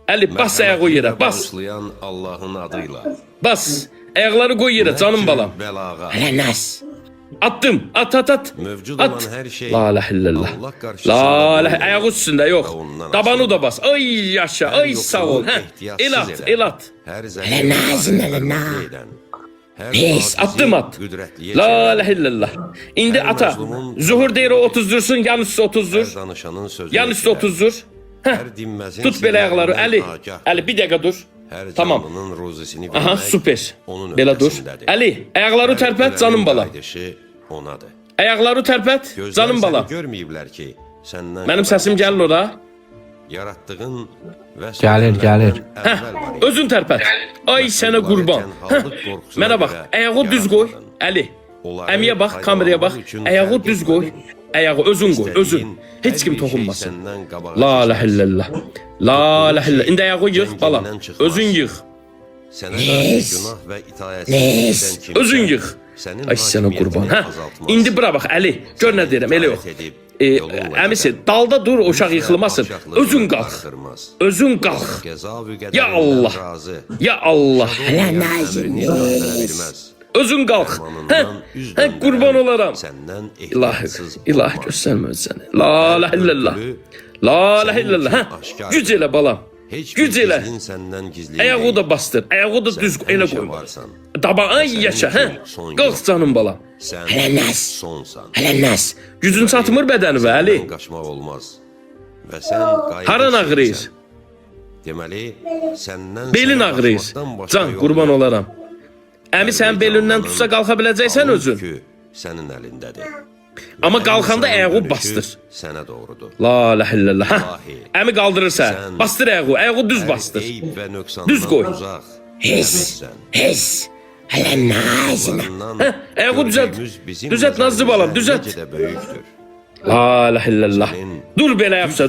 Əli, bas ayağı qoy yerə, bas. Bağışlayan Allahın adıyla. Bas. Ayaqları qoy yerə, canım balam. Bəlağa. Hələ nəs? Attım, at. Mövcud At. olan hər şey La ilahe illallah. Allah qarşısında La ilahe, doğru. ayağı üstündə yox. Ondan Tabanı asılı. da bas. Ay yaşa, Hər ay sağ ol. yoxluğu Hə, ehtiyatsız el at, edən, el at. Hər Hələ nazın, hələ na. Pis, Attım at. La ilahe illallah. İndi Hər ata. məzlumun- Zuhur deyir o 30 dursun, yan üstü 30 dur. danışanın sözü. Yan üstü 30 dur. Hə. Hər dinməzin Tut belə ayaqları. sirlərindən Əli, agahdır. Əli bir dəqiqə dur. Hər Tamam. canlının ruzisini Aha, vermək süper. onun Belə dur. öhdəsindədir. Əli, ayaqları Hər tərpət, ölənin canım balam. qayıdışı onadır. Ayaqları tərpət, Gözlər canım səni balam. görməyiblər ki, səndən Mənim səsim gəlir ora. yaratdığın və Gəlir, gəlir. Hə, özün tərpət. Ay sənə qurban. Hə, mənə bax, ayağı düz qoy. Əli, əmiyə bax, kameraya bax. Ayağı düz qoy. Ayağı özün qoy, özün. Heç kim toxunmasın. La ilahe illallah. La ilahe illallah. İndi ayağı yığ, balam. Özün yığ. Özün yığ. Ay sənə qurban. Hə, indi bura bax, Əli. Gör nə deyirəm, elə yox. Əmisi, dalda dur, uşaq yıxılmasın. Özün qalx. Özün qalx. Ya Allah. Ya Allah. Hələ nazın. Özün qalx. Hə, qurban olaram. Səndən İlahi, ilahi göstərmə səni. La ilahe illallah. La ilahe illallah. Hə, güc elə balam. Güc elə. Ayağı da bastır. Ayağı da düz elə qoy. Daba ay yaşa, hə. Qalx canım balam. Hələ nəs? Sonsan. Hələ nəs? Gücün çatmır bədəni və Əli. Qaçmaq olmaz. Və sən Haran ağrıyır? Deməli, səndən Belin ağrıyır. Can, qurban olaram. Əmi sən belindən tutsa qalxa biləcəksən özün. Sənin əlindədir. Amma qalxanda ayağı bastır. Sənə doğrudur. La ilahe illallah. Hə. Əmi qaldırırsa, bastır ayağı. Ayağı düz bastır. Düz qoy. Hes, hes. Hələ nazın. Hə, ayağı düzelt. Düzelt nazlı balam, düzelt. La ilahe illallah. Dur belə yapsa.